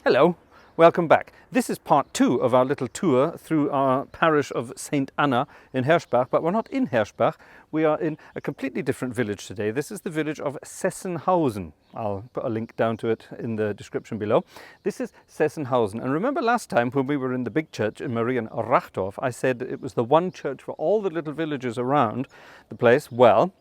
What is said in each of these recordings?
Hello, welcome back. This is part 2 of our little tour through our parish of St. Anna in Herschbach, but we're not in Herschbach. We are in a completely different village today. This is the village of Sessenhausen. I'll put a link down to it in the description below. This is Sessenhausen. And remember last time when we were in the big church in Marienrachdorf, I said it was the one church for all the little villages around the place. Well,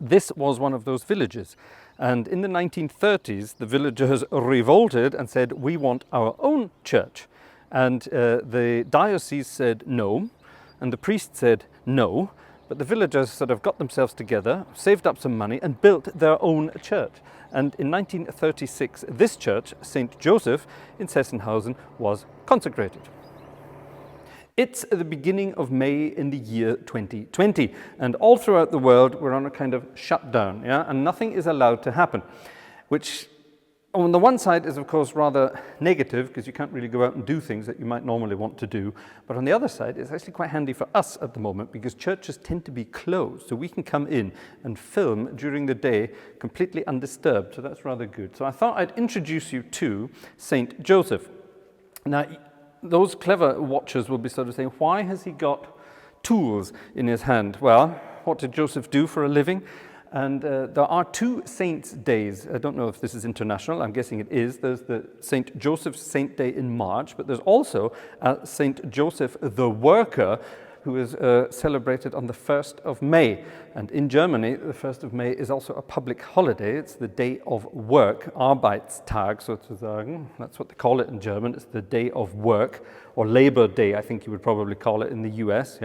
this was one of those villages. And in the 1930s, the villagers revolted and said, we want our own church. And the diocese said no, and the priest said no, but the villagers sort of got themselves together, saved up some money and built their own church. And in 1936, this church, St. Joseph in Sessenhausen, was consecrated. It's the beginning of May in the year 2020, and all throughout the world we're on a kind of shutdown, and nothing is allowed to happen, which on the one side is of course rather negative because you can't really go out and do things that you might normally want to do, but on the other side it's actually quite handy for us at the moment because churches tend to be closed, so we can come in and film during the day completely undisturbed, so that's rather good. So I thought I'd introduce you to St. Joseph. Now, those clever watchers will be sort of saying, why has he got tools in his hand? Well, what did Joseph do for a living? And there are two saints' days. I don't know if this is international, I'm guessing it is. There's the St. Joseph's Saint Day in March, but there's also St. Joseph the Worker, who is celebrated on the 1st of May. And in Germany, the 1st of May is also a public holiday. It's the day of work, Arbeitstag sozusagen. That's what they call it in German. It's the day of work, or Labor Day, I think you would probably call it in the US.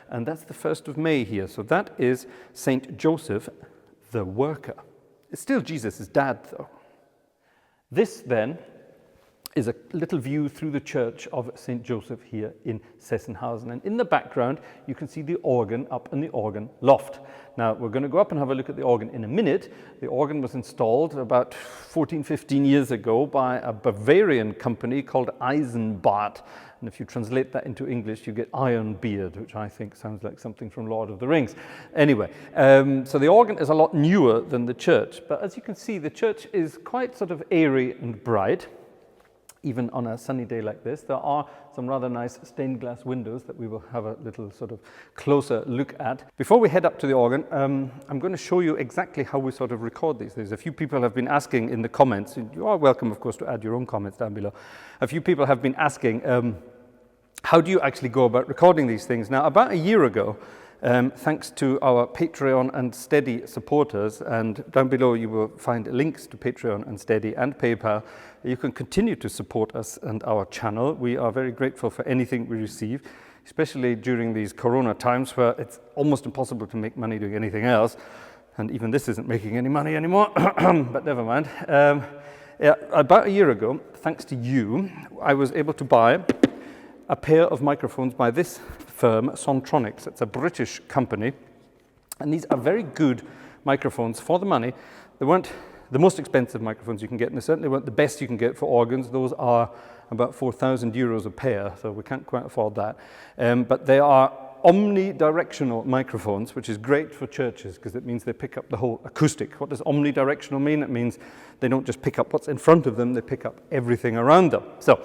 And that's the 1st of May here. So that is St. Joseph the Worker. It's still Jesus' dad, though. This, then, is a little view through the church of St. Joseph here in Sessenhausen. And in the background, you can see the organ up in the organ loft. Now, we're going to go up and have a look at the organ in a minute. The organ was installed about 14, 15 years ago by a Bavarian company called Eisenbarth. And if you translate that into English, you get Iron Beard, which I think sounds like something from Lord of the Rings. Anyway, so the organ is a lot newer than the church. But as you can see, the church is quite sort of airy and bright. Even on a sunny day like this. There are some rather nice stained glass windows that we will have a little sort of closer look at. Before we head up to the organ, I'm going to show you exactly how we sort of record these things. A few people have been asking in the comments, and you are welcome of course to add your own comments down below. A few people have been asking, how do you actually go about recording these things? Now, about a year ago, thanks to our Patreon and Steady supporters, and down below you will find links to Patreon and Steady and PayPal. You can continue to support us and our channel. We are very grateful for anything we receive, especially during these Corona times where it's almost impossible to make money doing anything else. And even this isn't making any money anymore, but never mind. About a year ago, thanks to you, I was able to buy a pair of microphones by this firm, Sontronics. It's a British company, and these are very good microphones for the money. They weren't the most expensive microphones you can get, and they certainly weren't the best you can get for organs. Those are about 4,000 euros a pair, so we can't quite afford that. But they are omnidirectional microphones, which is great for churches because it means they pick up the whole acoustic. What does omnidirectional mean? It means they don't just pick up what's in front of them, they pick up everything around them. So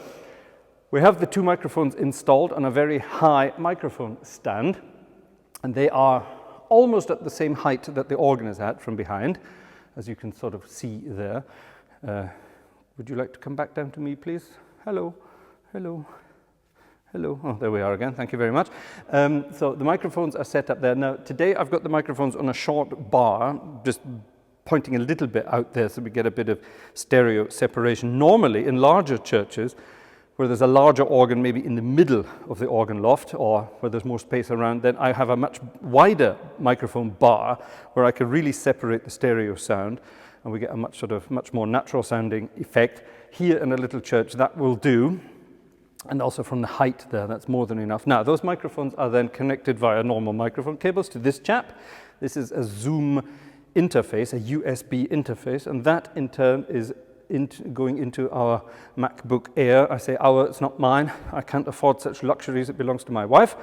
we have the two microphones installed on a very high microphone stand, and they are almost at the same height that the organ is at from behind, as you can sort of see there. Would you like to come back down to me, please? Hello, hello, hello. Oh, there we are again. Thank you very much. So the microphones are set up there. Now, today I've got the microphones on a short bar, just pointing a little bit out there so we get a bit of stereo separation. Normally, in larger churches, where there's a larger organ maybe in the middle of the organ loft or where there's more space around, then I have a much wider microphone bar where I can really separate the stereo sound and we get a much more natural sounding effect. Here in a little church that will do, and also from the height there, that's more than enough. Now those microphones are then connected via normal microphone cables to this chap. This is a Zoom interface, a USB interface, and that in turn is going into our MacBook Air. I say our, it's not mine. I can't afford such luxuries. It belongs to my wife.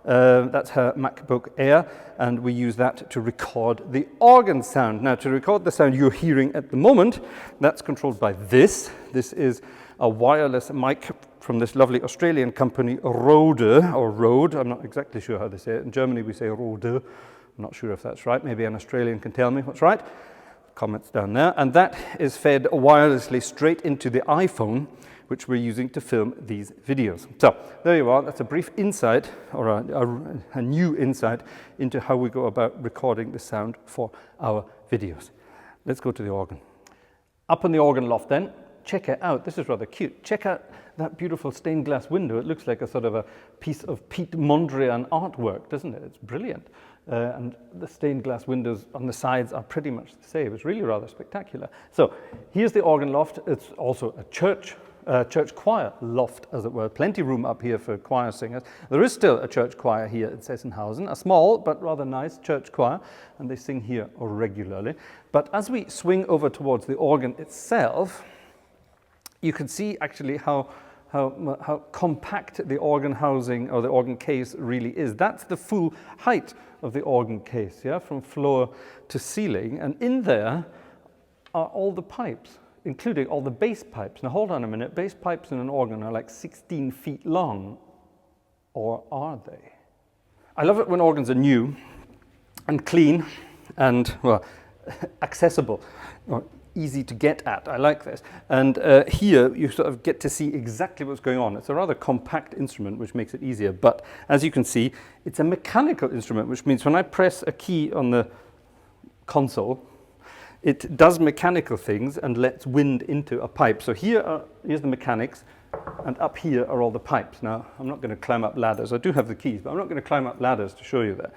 That's her MacBook Air, and we use that to record the organ sound. Now, to record the sound you're hearing at the moment, that's controlled by this. This is a wireless mic from this lovely Australian company, Rode, I'm not exactly sure how they say it. In Germany we say Rode. I'm not sure if that's right. Maybe an Australian can tell me what's right. Comments down there. And that is fed wirelessly straight into the iPhone, which we're using to film these videos. So there you are. That's a brief insight, or a new insight into how we go about recording the sound for our videos. Let's go to the organ. Up in the organ loft then, check it out. This is rather cute. Check out that beautiful stained glass window. It looks like a sort of a piece of Piet Mondrian artwork, doesn't it? It's brilliant. And the stained glass windows on the sides are pretty much the same. It's really rather spectacular. So here's the organ loft. It's also a church choir loft, as it were. Plenty room up here for choir singers. There is still a church choir here at Sessenhausen, a small but rather nice church choir, and they sing here regularly. But as we swing over towards the organ itself, you can see actually how compact the organ housing or the organ case really is. That's the full height of the organ case, yeah, from floor to ceiling. And in there are all the pipes, including all the bass pipes. Now hold on a minute, bass pipes in an organ are like 16 feet long, or are they? I love it when organs are new and clean and, well, accessible, or easy to get at. I like this. And here you sort of get to see exactly what's going on. It's a rather compact instrument, which makes it easier. But as you can see, it's a mechanical instrument, which means when I press a key on the console, it does mechanical things and lets wind into a pipe. So here's the mechanics, and up here are all the pipes. Now, I'm not going to climb up ladders. I do have the keys, but I'm not going to climb up ladders to show you that.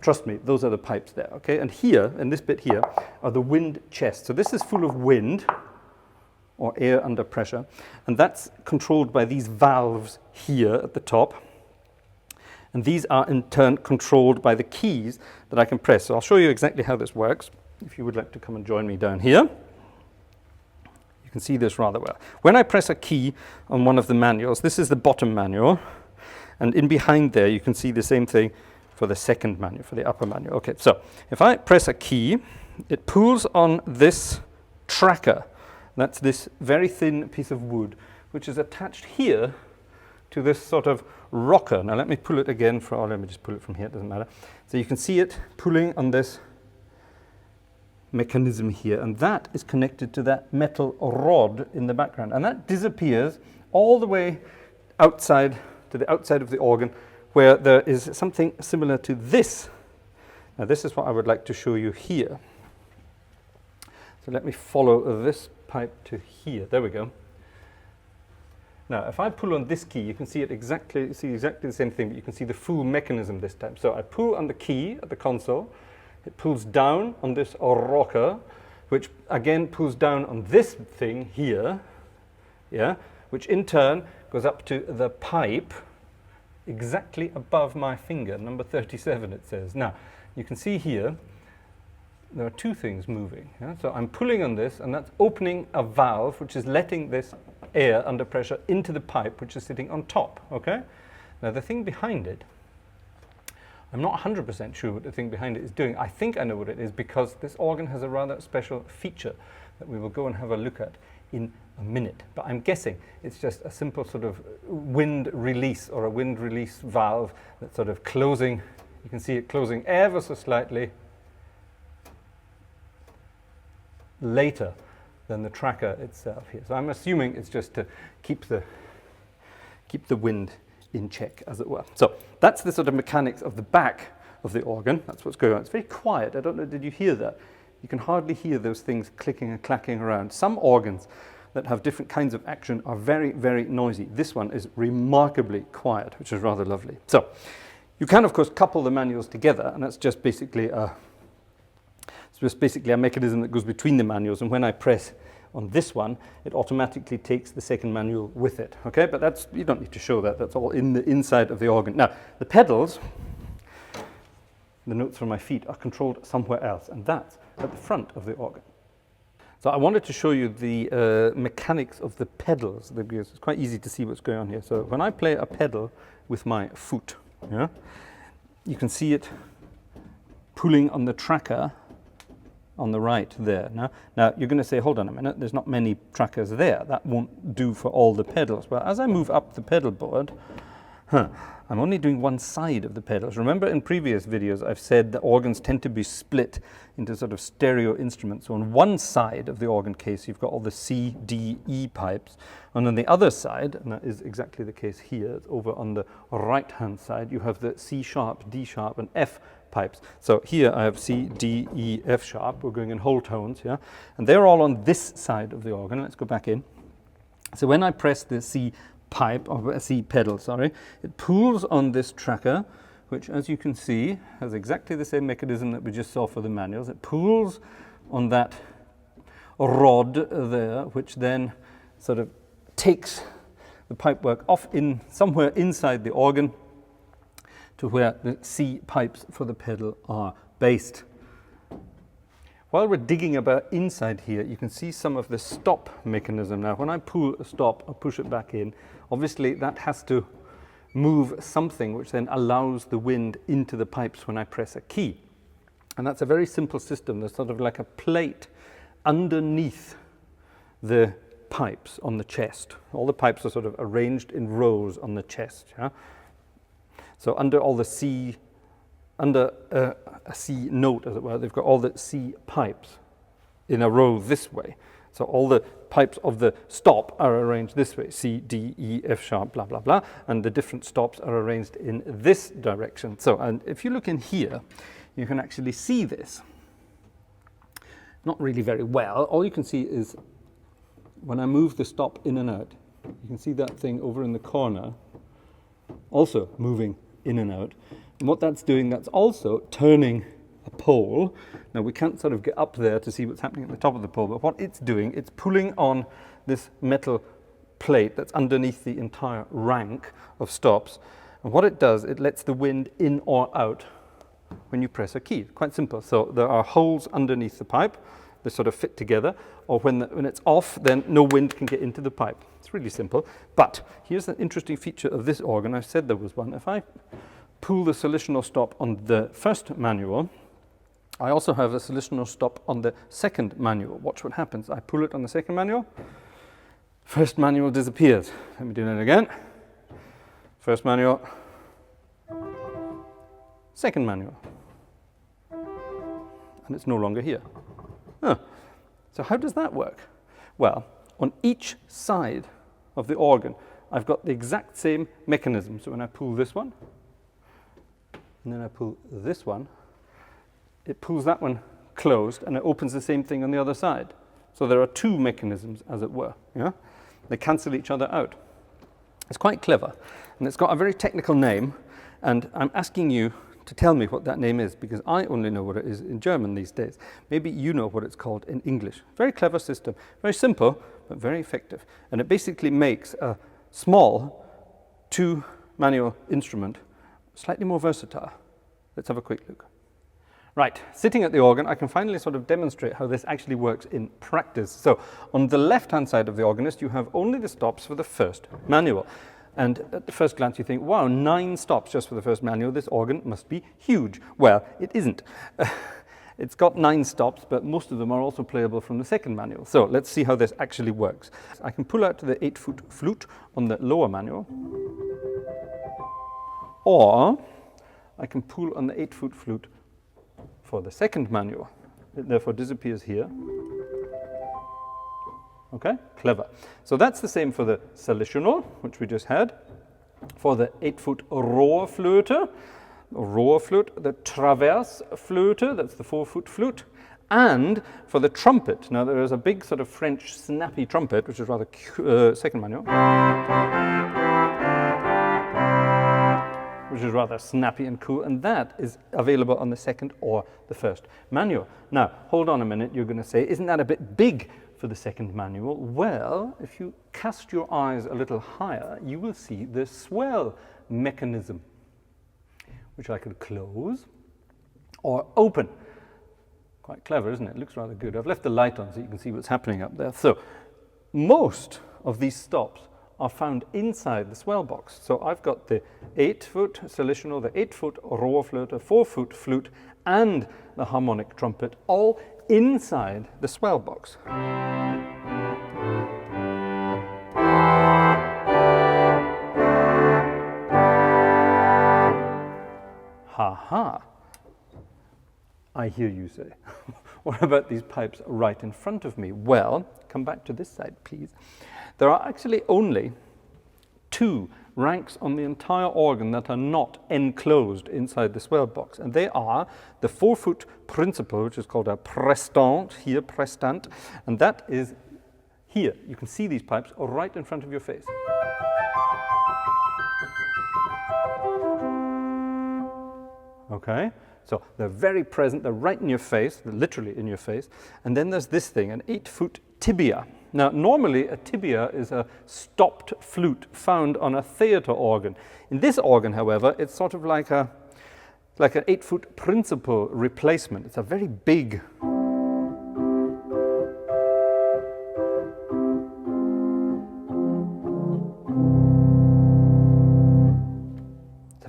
Trust me, those are the pipes there, okay? And here, in this bit here, are the wind chests. So this is full of wind, or air under pressure, and that's controlled by these valves here at the top. And these are in turn controlled by the keys that I can press. So I'll show you exactly how this works. If you would like to come and join me down here, you can see this rather well. When I press a key on one of the manuals, this is the bottom manual, and in behind there you can see the same thing for the second manual, for the upper manual. Okay, so if I press a key, it pulls on this tracker. That's this very thin piece of wood, which is attached here to this sort of rocker. Now let me pull it again, let me just pull it from here, it doesn't matter. So you can see it pulling on this mechanism here, and that is connected to that metal rod in the background, and that disappears all the way outside to the outside of the organ, where there is something similar to this. Now this is what I would like to show you here. So let me follow this pipe to here. There we go. Now if I pull on this key, you can see exactly the same thing, but you can see the full mechanism this time. So I pull on the key at the console. It pulls down on this rocker, which again pulls down on this thing here, yeah, which in turn goes up to the pipe exactly above my finger, number 37 it says. Now, you can see here, there are two things moving. Yeah? So I'm pulling on this, and that's opening a valve, which is letting this air under pressure into the pipe, which is sitting on top, okay? Now, the thing behind it, I'm not 100% sure what the thing behind it is doing. I think I know what it is, because this organ has a rather special feature that we will go and have a look at in a minute. But I'm guessing it's just a simple sort of wind release, or a wind release valve that's sort of closing. You can see it closing ever so slightly later than the tracker itself here. So I'm assuming it's just to keep the wind in check, as it were. So that's the sort of mechanics of the back of the organ. That's what's going on. It's very quiet. I don't know, did you hear that? You can hardly hear those things clicking and clacking around. Some organs that have different kinds of action are very, very noisy. This one is remarkably quiet, which is rather lovely. So you can, of course, couple the manuals together, and that's just basically a mechanism that goes between the manuals, and when I press on this one, it automatically takes the second manual with it, okay? But that's, you don't need to show that, that's all in the inside of the organ. Now, the pedals, the notes from my feet, are controlled somewhere else, and that's at the front of the organ. So I wanted to show you the mechanics of the pedals, because it's quite easy to see what's going on here. So when I play a pedal with my foot, yeah, you can see it pulling on the tracker on the right there. Now you're going to say, hold on a minute, there's not many trackers there. That won't do for all the pedals. Well, as I move up the pedal board, I'm only doing one side of the pedals. Remember in previous videos I've said that organs tend to be split into sort of stereo instruments. So on one side of the organ case you've got all the C, D, E pipes, and on the other side, and that is exactly the case here, it's over on the right hand side, you have the C sharp, D sharp and F pipes. So here I have C, D, E, F sharp, we're going in whole tones, yeah, and they're all on this side of the organ. Let's go back in. So when I press the C pipe, or C pedal, sorry, it pulls on this tracker, which as you can see has exactly the same mechanism that we just saw for the manuals. It pulls on that rod there, which then sort of takes the pipework off in somewhere inside the organ to where the C pipes for the pedal are based. While we're digging about inside here, you can see some of the stop mechanism. Now, when I pull a stop or push it back in, obviously that has to move something which then allows the wind into the pipes when I press a key. And that's a very simple system. There's sort of like a plate underneath the pipes on the chest. All the pipes are sort of arranged in rows on the chest. Yeah? So under all the C, under a C note, as it were, they've got all the C pipes in a row this way. So all the pipes of the stop are arranged this way, C, D, E, F sharp, blah, blah, blah, and the different stops are arranged in this direction. So, and if you look in here, you can actually see this. Not really very well. All you can see is when I move the stop in and out, you can see that thing over in the corner also moving in and out. And what that's doing, that's also turning a pole. Now we can't sort of get up there to see what's happening at the top of the pole, but what it's doing, it's pulling on this metal plate that's underneath the entire rank of stops. And what it does, it lets the wind in or out when you press a key. Quite simple. So there are holes underneath the pipe. They sort of fit together, or when it's off, then no wind can get into the pipe. It's really simple. But here's an interesting feature of this organ. I said there was one. If I pull the solutional stop on the first manual, I also have a solutional stop on the second manual. Watch what happens. I pull it on the second manual. First manual disappears. Let me do that again. First manual. Second manual. And it's no longer here. So how does that work? Well, on each side of the organ, I've got the exact same mechanism. So when I pull this one, and then I pull this one, it pulls that one closed, and it opens the same thing on the other side. So there are two mechanisms, as it were. Yeah? They cancel each other out. It's quite clever, and it's got a very technical name, and I'm asking you to tell me what that name is, because I only know what it is in German these days. Maybe you know what it's called in English. Very clever system, very simple, but very effective. And it basically makes a small two-manual instrument slightly more versatile. Let's have a quick look. Right, sitting at the organ, I can finally sort of demonstrate how this actually works in practice. So on the left-hand side of the organist, you have only the stops for the first manual. And at the first glance you think, wow, 9 stops just for the first manual, this organ must be huge. Well, it isn't. It's got 9 stops, but most of them are also playable from the second manual. So let's see how this actually works. I can pull out the 8-foot flute on the lower manual, or I can pull on the 8-foot flute for the second manual. It therefore disappears here. Okay, clever. So that's the same for the solutional, which we just had. For the 8-foot Rohrflöte, the Traversflöte, that's the 4-foot flute, and for the trumpet. Now there is a big sort of French snappy trumpet, which is rather second manual, which is rather snappy and cool, and that is available on the second or the first manual. Now, hold on a minute, you're going to say, isn't that a bit big for the second manual? Well, if you cast your eyes a little higher, you will see the swell mechanism, which I could close or open. Quite clever, isn't it? Looks rather good. I've left the light on so you can see what's happening up there. So most of these stops are found inside the swell box. So I've got the 8-foot solutional, the 8-foot Rohrflöte, 4-foot flute, and the harmonic trumpet all inside the swell box. Ha ha, I hear you say. What about these pipes right in front of me? Well, come back to this side, please. There are actually only 2 ranks on the entire organ that are not enclosed inside the swell box, and they are the 4-foot principal, which is called a prestant, here, prestant, and that is here. You can see these pipes right in front of your face. Okay, so they're very present, they're right in your face, they're literally in your face. And then there's this thing, an 8-foot tibia. Now, normally a tibia is a stopped flute found on a theatre organ. In this organ, however, it's sort of like an 8-foot principal replacement. It's a very big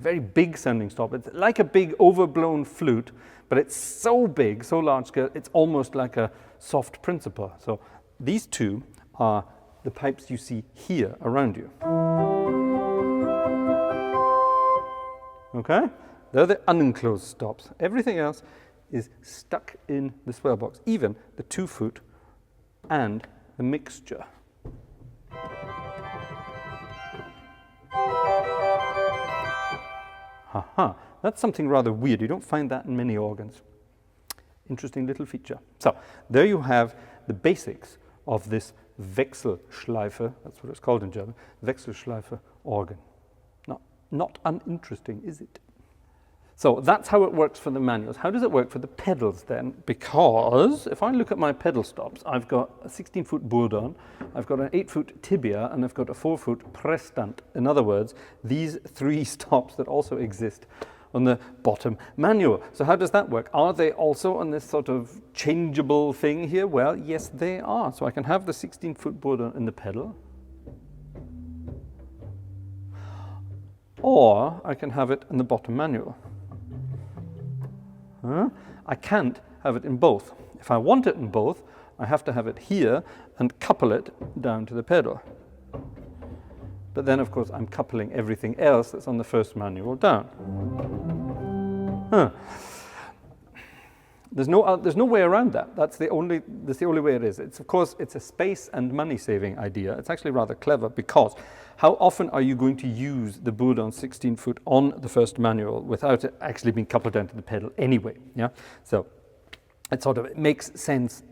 very big sounding stop. It's like a big overblown flute, but it's so big, so large scale, it's almost like a soft principal. So these 2 are the pipes you see here around you. Okay? They're the unenclosed stops. Everything else is stuck in the swell box, even the 2-foot and the mixture. Haha, that's something rather weird. You don't find that in many organs. Interesting little feature. So, there you have the basics of this Wechselschleife, that's what it's called in German, Wechselschleife organ. Not uninteresting, is it? So that's how it works for the manuals. How does it work for the pedals then? Because if I look at my pedal stops, I've got a 16-foot bourdon, I've got an 8-foot tibia, and I've got a 4-foot prestant. In other words, these 3 stops that also exist on the bottom manual. So how does that work? Are they also on this sort of changeable thing here? Well, yes, they are. So I can have the 16-foot bourdon in the pedal, or I can have it in the bottom manual. I can't have it in both. If I want it in both, I have to have it here and couple it down to the pedal. But then, of course, I'm coupling everything else that's on the first manual down. There's no way around that. That's the only way it is. It's, of course, it's a space and money-saving idea. It's actually rather clever, because how often are you going to use the bourdon 16-foot on the first manual without it actually being coupled down to the pedal anyway? Yeah. So it makes sense,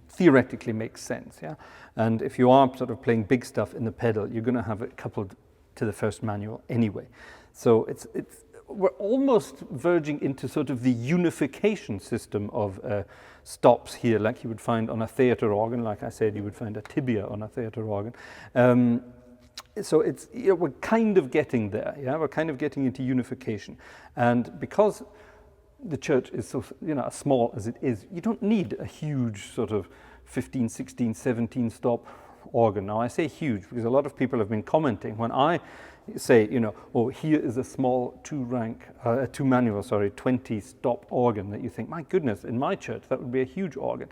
theoretically makes sense. Yeah. And if you are sort of playing big stuff in the pedal, you're going to have it coupled to the first manual anyway. So we're almost verging into sort of the unification system of stops here, like you would find on a theatre organ. Like I said, you would find a tibia on a theatre organ. So we're kind of getting there. Yeah, we're kind of getting into unification, and because the church is so as small as it is, you don't need a huge sort of 15, 16, 17 stop organ. Now I say huge because a lot of people have been commenting when I say, oh, here is a small 20 stop organ, that you think, my goodness, in my church that would be a huge organ.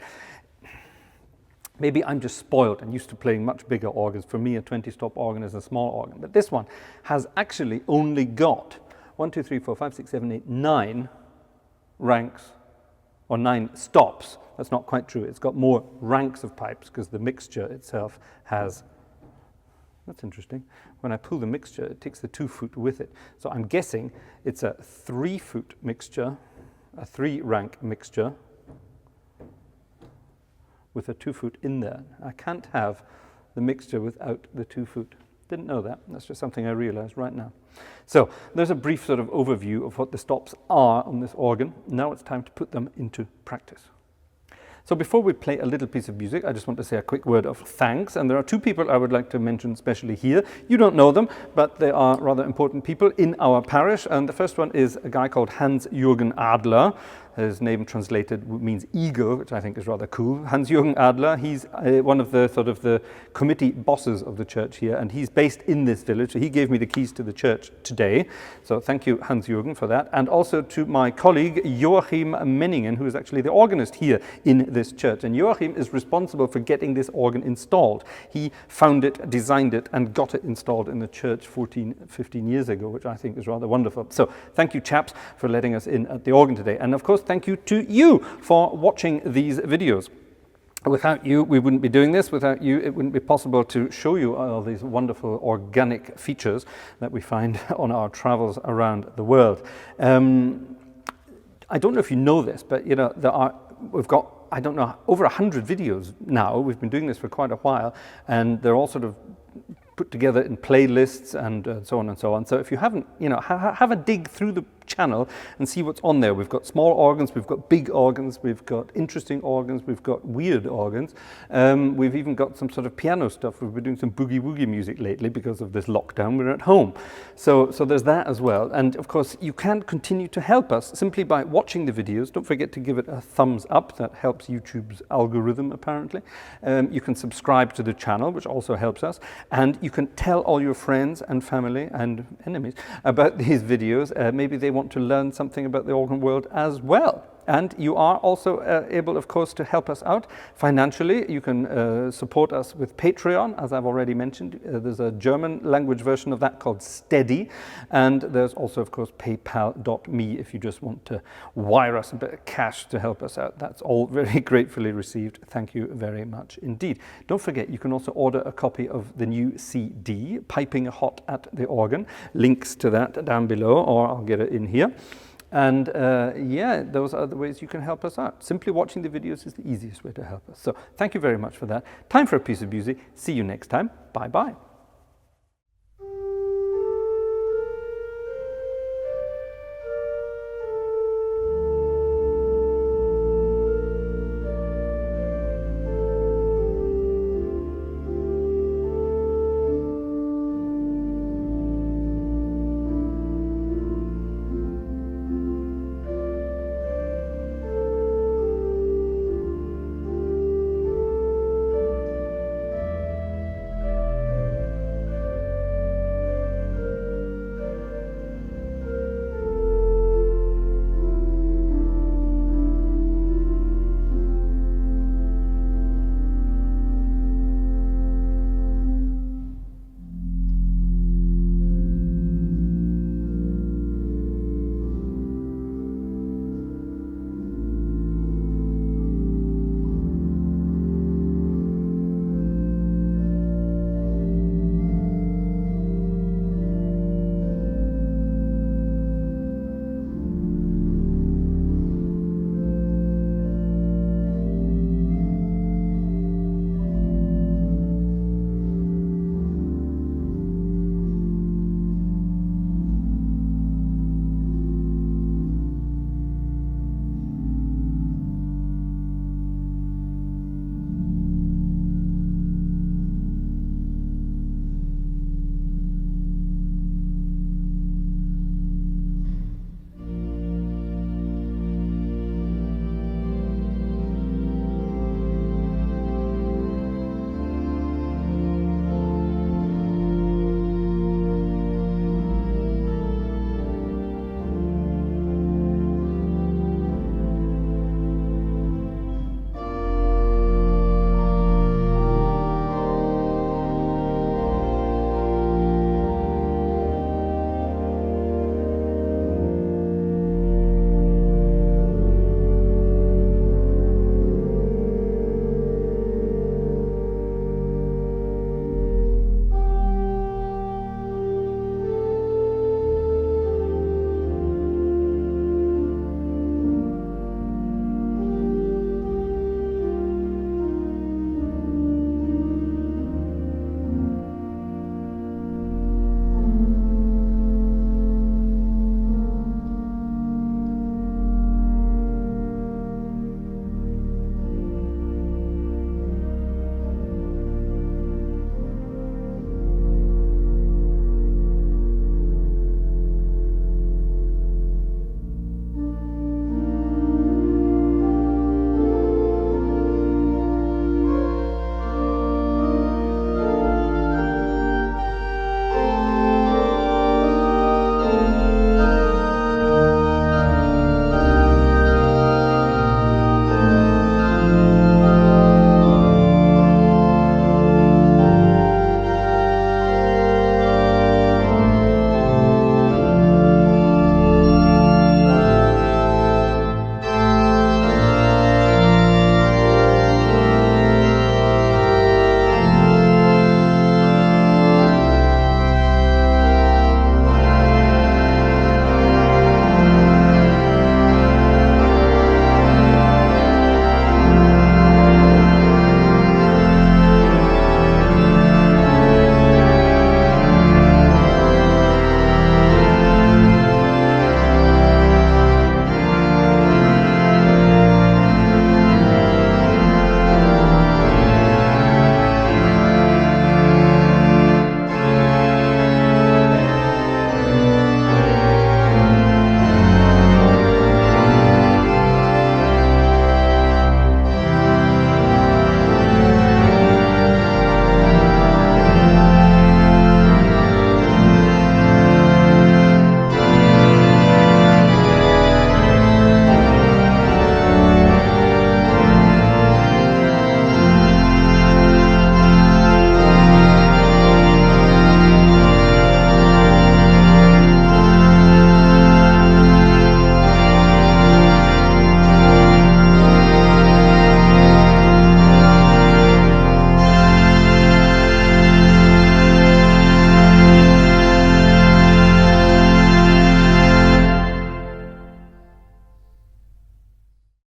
Maybe I'm just spoiled and used to playing much bigger organs. For me, a 20 stop organ is a small organ. But this one has actually only got 1, 2, 3, 4, 5, 6, 7, 8, 9 ranks, or 9 stops. That's not quite true. It's got more ranks of pipes because the mixture itself has. That's interesting. When I pull the mixture, it takes the 2-foot with it. So I'm guessing it's a 3-foot mixture, a 3-rank mixture with a 2-foot in there. I can't have the mixture without the 2-foot. Didn't know that. That's just something I realized right now. So there's a brief sort of overview of what the stops are on this organ. Now it's time to put them into practice. So before we play a little piece of music, I just want to say a quick word of thanks. And there are 2 people I would like to mention especially here. You don't know them, but they are rather important people in our parish. And the first one is a guy called Hans-Jürgen Adler. His name translated means eagle, which I think is rather cool. Hans-Jürgen Adler, he's one of the sort of the committee bosses of the church here, and he's based in this village. So he gave me the keys to the church today. So thank you, Hans-Jürgen, for that. And also to my colleague, Joachim Menningen, who is actually the organist here in this church. And Joachim is responsible for getting this organ installed. He found it, designed it, and got it installed in the church 15 years ago, which I think is rather wonderful. So thank you, chaps, for letting us in at the organ today. And of course, thank you to you for watching these videos. Without you, we wouldn't be doing this. Without you, it wouldn't be possible to show you all these wonderful organic features that we find on our travels around the world. I don't know if you know this, but you know, we've got, I don't know, over 100 videos now. We've been doing this for quite a while, and they're all sort of put together in playlists and so on and so on. So if you haven't, you know, have a dig through the channel and see what's on there. We've got small organs, we've got big organs, we've got interesting organs, we've got weird organs. We've even got some sort of piano stuff. We've been doing some boogie-woogie music lately because of this lockdown. We're at home. So there's that as well. And of course, you can continue to help us simply by watching the videos. Don't forget to give it a thumbs up. That helps YouTube's algorithm, apparently. You can subscribe to the channel, which also helps us. And you can tell all your friends and family and enemies about these videos. Maybe they want to learn something about the organ world as well. And you are also able, of course, to help us out financially. You can support us with Patreon, as I've already mentioned. There's a German language version of that called Steady. And there's also, of course, paypal.me if you just want to wire us a bit of cash to help us out. That's all very gratefully received. Thank you very much indeed. Don't forget, you can also order a copy of the new CD, Piping Hot at the Organ. Links to that down below, or I'll get it in here. And yeah, those are the ways you can help us out. Simply watching the videos is the easiest way to help us. So thank you very much for that. Time for a piece of music. See you next time. Bye-bye.